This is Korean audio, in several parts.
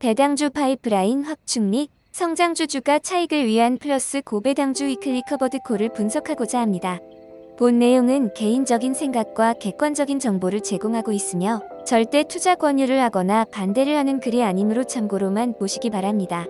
배당주 파이프라인 확충 및 성장주 주가 차익을 위한 플러스 고배당주 위클리 커버드 콜을 분석하고자 합니다. 본 내용은 개인적인 생각과 객관적인 정보를 제공하고 있으며 절대 투자 권유를 하거나 반대를 하는 글이 아니므로 참고로만 보시기 바랍니다.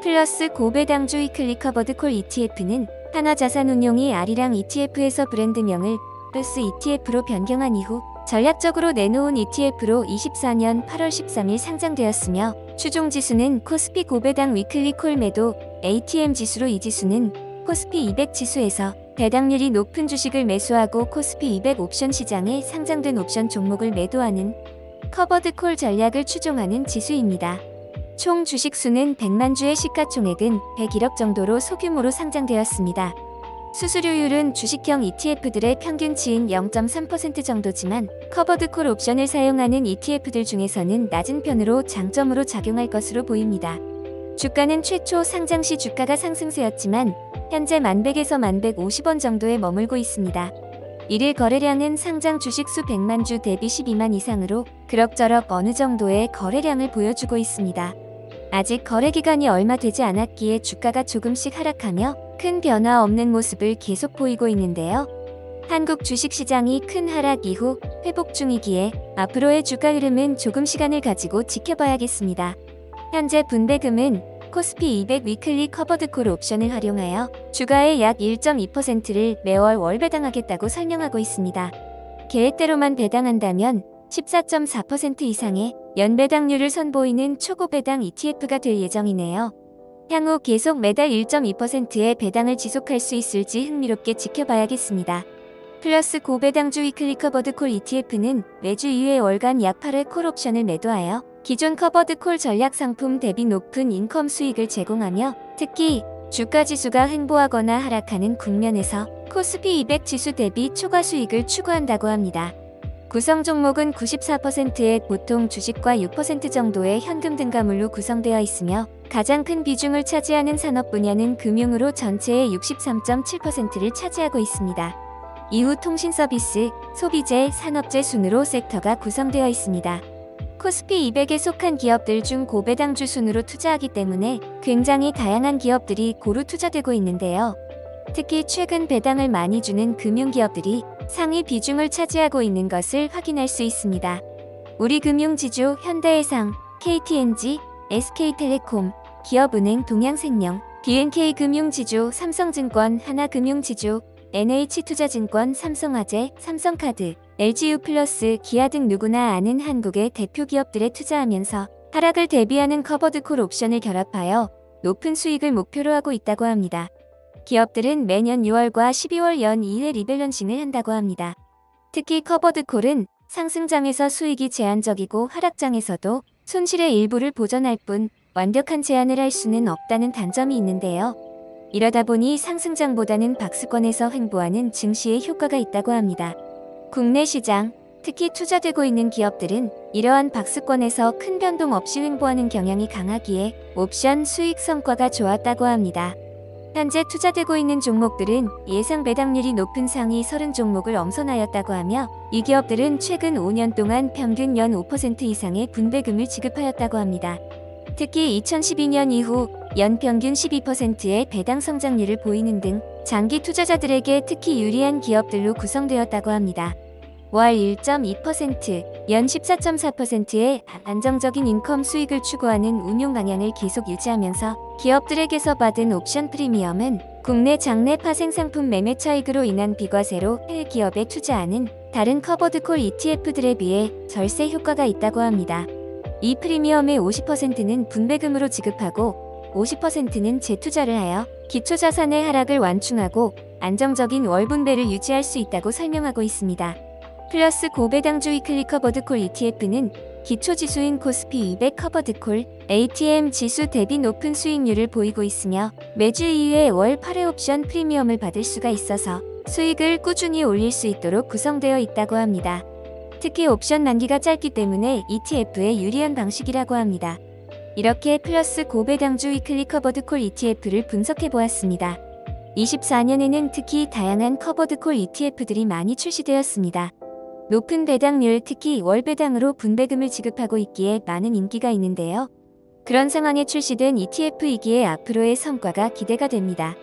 플러스 고배당주 위클리 커버드 콜 ETF는 한화자산운용이 아리랑 ETF에서 브랜드명을 플러스 ETF로 변경한 이후 전략적으로 내놓은 ETF로 24년 8월 13일 상장되었으며 추종지수는 코스피 고배당 위클리 콜 매도 ATM 지수로 이 지수는 코스피 200 지수에서 배당률이 높은 주식을 매수하고 코스피 200 옵션 시장에 상장된 옵션 종목을 매도하는 커버드 콜 전략을 추종하는 지수입니다. 총 주식수는 100만 주의 시가총액은 101억 정도로 소규모로 상장되었습니다. 수수료율은 주식형 ETF들의 평균치인 0.3% 정도지만 커버드 콜 옵션을 사용하는 ETF들 중에서는 낮은 편으로 장점으로 작용할 것으로 보입니다. 주가는 최초 상장 시 주가가 상승세였지만 현재 1100에서 1150원 정도에 머물고 있습니다. 일일 거래량은 상장 주식수 100만 주 대비 12만 이상으로 그럭저럭 어느 정도의 거래량을 보여주고 있습니다. 아직 거래 기간이 얼마 되지 않았기에 주가가 조금씩 하락하며 큰 변화 없는 모습을 계속 보이고 있는데요. 한국 주식시장이 큰 하락 이후 회복 중이기에 앞으로의 주가 흐름은 조금 시간을 가지고 지켜봐야겠습니다. 현재 분배금은 코스피 200 위클리 커버드 콜 옵션을 활용하여 주가의 약 1.2%를 매월 월 배당하겠다고 설명하고 있습니다. 계획대로만 배당한다면 14.4% 이상의 연배당률을 선보이는 초고배당 ETF가 될 예정이네요. 향후 계속 매달 1.2%의 배당을 지속할 수 있을지 흥미롭게 지켜봐야겠습니다. 플러스 고배당주 위클리 커버드 콜 ETF는 매주 2회 월간 약 8회 콜 옵션을 매도하여 기존 커버드 콜 전략 상품 대비 높은 인컴 수익을 제공하며 특히 주가 지수가 횡보하거나 하락하는 국면에서 코스피 200 지수 대비 초과 수익을 추구한다고 합니다. 구성 종목은 94%의 보통 주식과 6% 정도의 현금 등가물로 구성되어 있으며 가장 큰 비중을 차지하는 산업 분야는 금융으로 전체의 63.7%를 차지하고 있습니다. 이후 통신 서비스, 소비재, 산업재 순으로 섹터가 구성되어 있습니다. 코스피 200에 속한 기업들 중 고배당주 순으로 투자하기 때문에 굉장히 다양한 기업들이 고루 투자되고 있는데요. 특히 최근 배당을 많이 주는 금융기업들이 상위 비중을 차지하고 있는 것을 확인할 수 있습니다. 우리금융지주, 현대해상, KTNG, SK텔레콤, 기업은행, 동양생명, BNK금융지주, 삼성증권, 하나금융지주, NH투자증권, 삼성화재, 삼성카드, LG유플러스, 기아 등 누구나 아는 한국의 대표 기업들에 투자하면서 하락을 대비하는 커버드 콜 옵션을 결합하여 높은 수익을 목표로 하고 있다고 합니다. 기업들은 매년 6월과 12월 연 2회 리밸런싱을 한다고 합니다. 특히 커버드 콜은 상승장에서 수익이 제한적이고 하락장에서도 손실의 일부를 보전할 뿐 완벽한 제한을 할 수는 없다는 단점이 있는데요. 이러다 보니 상승장보다는 박스권에서 횡보하는 증시에 효과가 있다고 합니다. 국내 시장, 특히 투자되고 있는 기업들은 이러한 박스권에서 큰 변동 없이 횡보하는 경향이 강하기에 옵션 수익 성과가 좋았다고 합니다. 현재 투자되고 있는 종목들은 예상 배당률이 높은 상위 30종목을 엄선하였다고 하며 이 기업들은 최근 5년 동안 평균 연 5% 이상의 분배금을 지급하였다고 합니다. 특히 2012년 이후 연평균 12%의 배당 성장률을 보이는 등 장기 투자자들에게 특히 유리한 기업들로 구성되었다고 합니다. 월 1.2%, 연 14.4%의 안정적인 인컴 수익을 추구하는 운용 방향을 계속 유지하면서 기업들에게서 받은 옵션 프리미엄은 국내 장내 파생 상품 매매 차익으로 인한 비과세로 해외 기업에 투자하는 다른 커버드 콜 ETF들에 비해 절세 효과가 있다고 합니다. 이 프리미엄의 50%는 분배금으로 지급하고 50%는 재투자를 하여 기초자산의 하락을 완충하고 안정적인 월분배를 유지할 수 있다고 설명하고 있습니다. 플러스 고배당주 위클리 커버드 콜 ETF는 기초지수인 코스피 200 커버드 콜 ATM 지수 대비 높은 수익률을 보이고 있으며 매주 2회 월 8회 옵션 프리미엄을 받을 수가 있어서 수익을 꾸준히 올릴 수 있도록 구성되어 있다고 합니다. 특히 옵션 만기가 짧기 때문에 ETF에 유리한 방식이라고 합니다. 이렇게 플러스 고배당주 위클리 커버드 콜 ETF를 분석해 보았습니다. 24년에는 특히 다양한 커버드 콜 ETF들이 많이 출시되었습니다. 높은 배당률, 특히 월 배당으로 분배금을 지급하고 있기에 많은 인기가 있는데요. 그런 상황에 출시된 ETF이기에 앞으로의 성과가 기대가 됩니다.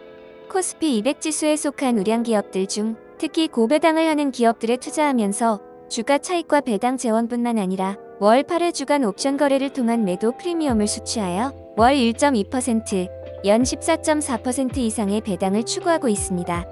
코스피 200 지수에 속한 우량 기업들 중 특히 고배당을 하는 기업들에 투자하면서 주가 차익과 배당 재원뿐만 아니라 월 8회 주간 옵션 거래를 통한 매도 프리미엄을 수취하여 월 1.2%, 연 14.4% 이상의 배당을 추구하고 있습니다.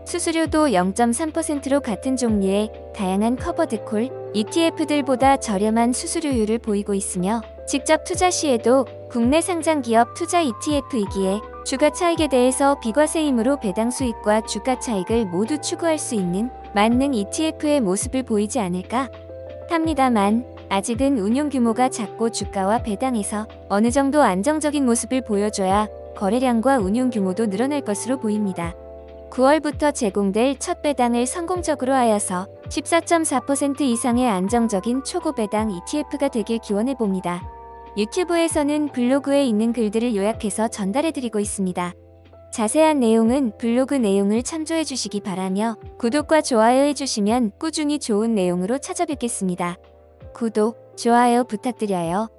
수수료도 0.3%로 같은 종류의 다양한 커버드 콜, ETF들보다 저렴한 수수료율을 보이고 있으며 직접 투자 시에도 국내 상장 기업 투자 ETF이기에 주가 차익에 대해서 비과세이므로 배당 수익과 주가 차익을 모두 추구할 수 있는 만능 ETF의 모습을 보이지 않을까 합니다만 아직은 운용 규모가 작고 주가와 배당에서 어느 정도 안정적인 모습을 보여줘야 거래량과 운용 규모도 늘어날 것으로 보입니다. 9월부터 제공될 첫 배당을 성공적으로 하여서 14.4% 이상의 안정적인 초고배당 ETF가 되길 기원해봅니다. 유튜브에서는 블로그에 있는 글들을 요약해서 전달해드리고 있습니다. 자세한 내용은 블로그 내용을 참조해주시기 바라며 구독과 좋아요 해주시면 꾸준히 좋은 내용으로 찾아뵙겠습니다. 구독, 좋아요 부탁드려요.